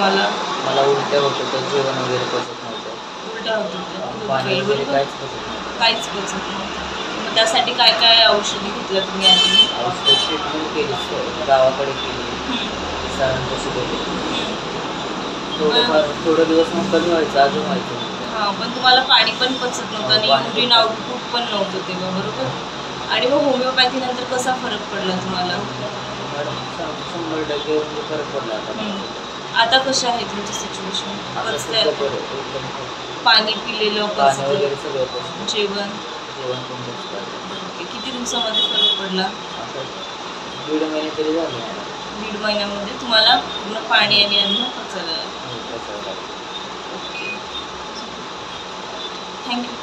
तुम्हाला? मला उलट्या होत होतं, जेवण वगैरे पचत नव्हतं. उलट्या होत होत्या. पाणी ओके, वगैरे बरोबर. काहीच पचत नव्हतं. काहीच पचत नव्हतं. मग त्यासाठी काय काय औषधी घेतल्या तुम्ही आधी? औषध ट्रीटमेंट केली, गावाकडे केली, हं, सरांपाशी गेले. हं. थोडंफार थोडं दिवस मग कमी व्हायचं, अजून व्हायचं. हां, पण तुम्हाला पाणी पण पचत नव्हतं आणि पाणी युरिन पण आउटपुट पण नव्हतं तेव्हा, बरोबर? आणि मग होमिओपॅथी नंतर कसा फरक पडला तुम्हाला? मॅडम 100% म्हणजे फरक पडला आता. हं. आता कशी आहे तुमची सिच्युएशन? आता पचतंय सध्या आता? बरं आहे, एकदम पाणी पिलेलं पाणी पचतंय? वगैरे सगळं पचतं. जेवण? जेवण पण पचतं. ओके. किती दिवसामध्ये फरक पडला? आता 1.5 महिने तरी झाले मला. 1.5 महिन्यामध्ये तुम्हाला पूर्ण पाणी आणि अन्न पचायला लागलं. पचायला लागलं. ओके. थँक्यू.